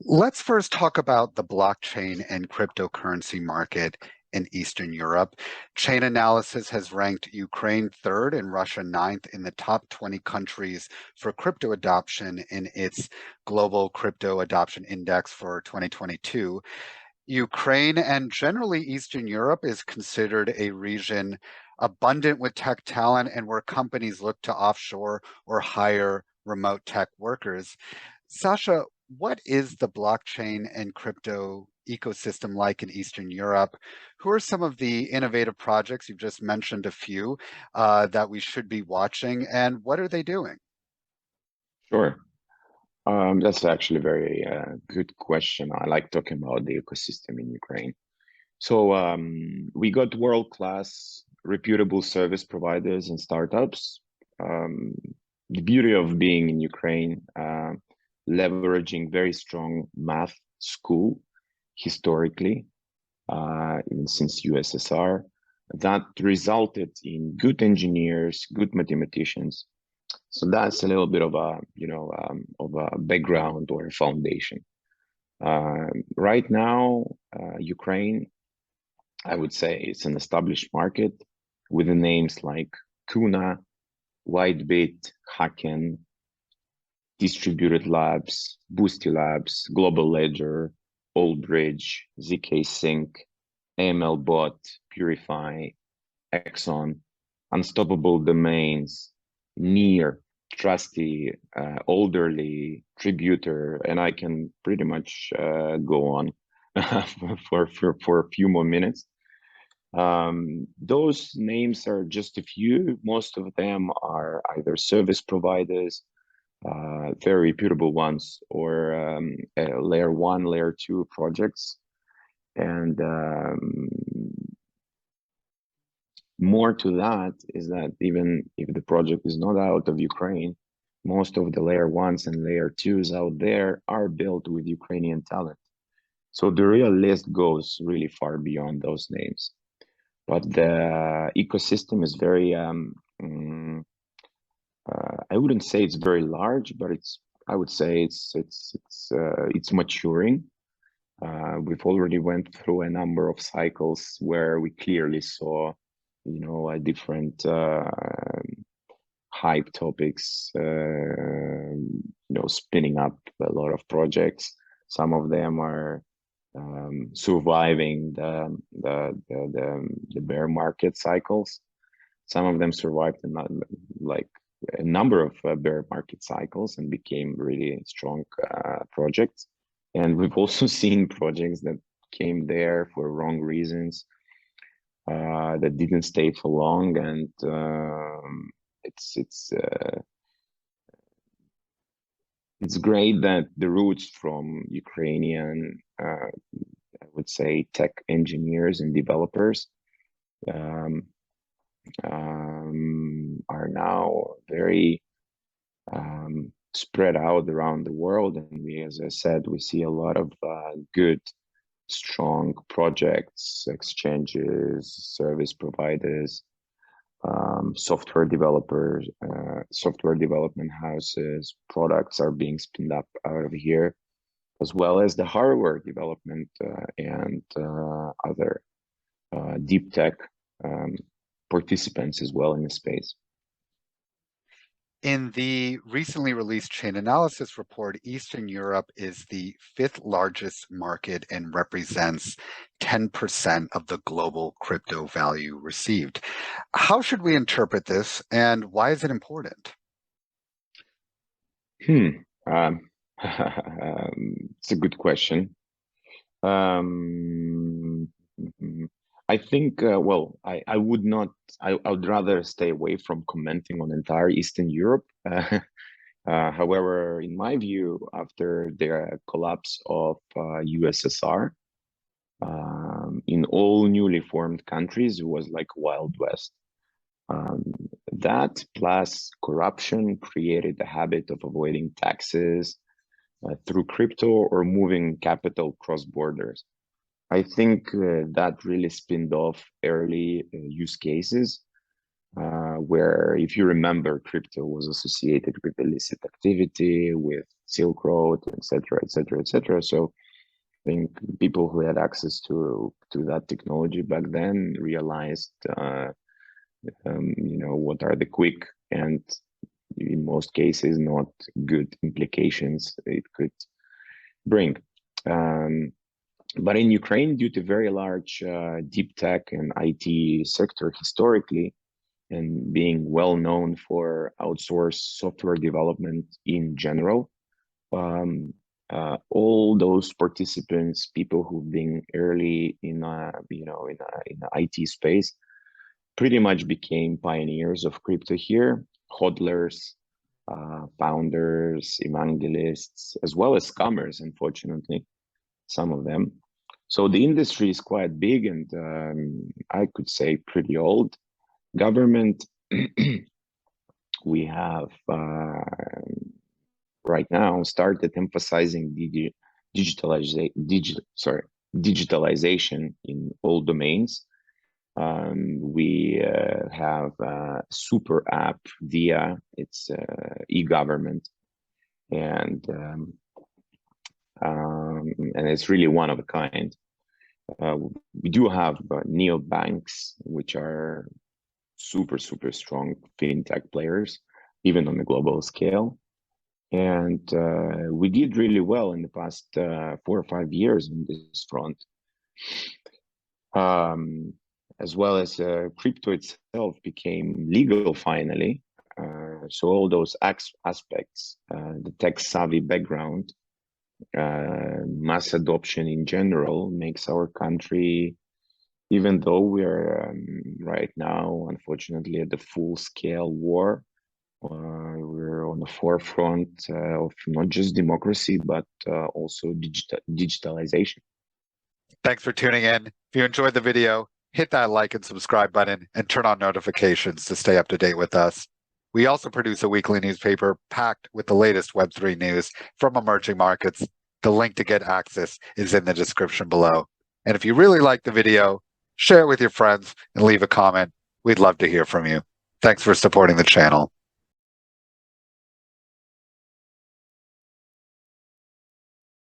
Let's first talk about the blockchain and cryptocurrency market in Eastern Europe. Chain Analysis has ranked Ukraine third and Russia ninth in the top 20 countries for crypto adoption in its Global Crypto Adoption Index for 2022. Ukraine and generally Eastern Europe is considered a region abundant with tech talent and where companies look to offshore or hire remote tech workers. Sasha, what is the blockchain and crypto ecosystem like in Eastern Europe? Who are some of the innovative projects? You've just mentioned a few that we should be watching, and what are they doing? Sure. That's actually a very good question. I like talking about the ecosystem in Ukraine. We got world-class, reputable service providers and startups. Um, the beauty of being in Ukraine, leveraging very strong math school historically, even since USSR, that resulted in good engineers, good mathematicians. So that's a little bit of a background or a foundation. Right now, Ukraine, I would say it's an established market with the names like Kuna, Whitebit, Hacken, Distributed Labs, Boosty Labs, Global Ledger, Oldbridge, ZK Sync, AML Bot, Purify, Exxon, Unstoppable Domains, Near, Trusty, Olderly, Tributor, and I can pretty much go on for a few more minutes. Those names are just a few. Most of them are either service providers, very reputable ones, or layer one, layer two projects. And more to that is that even if the project is not out of Ukraine, most of the layer ones and layer twos out there are built with Ukrainian talent. So the real list goes really far beyond those names. But the ecosystem is very, I wouldn't say it's very large, but I would say it's maturing. We've already went through a number of cycles where we clearly saw, a different hype topics, spinning up a lot of projects. Some of them are surviving the bear market cycles. Some of them survived like a number of bear market cycles and became really strong projects. And we've also seen projects that came there for wrong reasons, that didn't stay for long, and it's great that the roots from Ukrainian, I would say, tech engineers and developers um, are now very spread out around the world. And we, as I said, we see a lot of good, strong projects, exchanges, service providers, software developers, software development houses, products are being spinned up out of here, as well as the hardware development and other deep tech participants as well in the space. In the recently released Chain Analysis report, Eastern Europe is the fifth largest market and represents 10% of the global crypto value received. How should we interpret this, and why is it important? Um, it's a good question. Um, I think, well, I would not, I would rather stay away from commenting on entire Eastern Europe. However, in my view, after the collapse of USSR, in all newly formed countries, it was like Wild West. Um, that plus corruption created the habit of avoiding taxes through crypto or moving capital cross borders. I think that really spinned off early use cases. where, if you remember, crypto was associated with illicit activity, with Silk Road, etc., etc., etc. So I think people who had access to that technology back then realized, what are the quick and, in most cases, not good implications it could bring. But in Ukraine, due to very large deep tech and IT sector historically, and being well known for outsourced software development in general, all those participants, people who've been early in in the IT space, pretty much became pioneers of crypto here, hodlers, founders, evangelists, as well as scammers, unfortunately, some of them. So the industry is quite big and, I could say, pretty old. Government, we have right now started emphasizing digitalization in all domains. We have a super app, Dia. It's e-government, and it's really one of a kind. We do have neobanks, which are super strong fintech players, even on the global scale. And we did really well in the past 4 or 5 years on this front. As well as crypto itself became legal finally. So all those aspects, the tech-savvy background, mass adoption in general makes our country, even though we are right now, unfortunately, at the full-scale war, we're on the forefront of not just democracy, but also digitalization. Thanks for tuning in. If you enjoyed the video, hit that like and subscribe button and turn on notifications to stay up to date with us. We also produce a weekly newspaper packed with the latest Web3 news from emerging markets. The link to get access is in the description below. And if you really like the video, share it with your friends and leave a comment. We'd love to hear from you. Thanks for supporting the channel.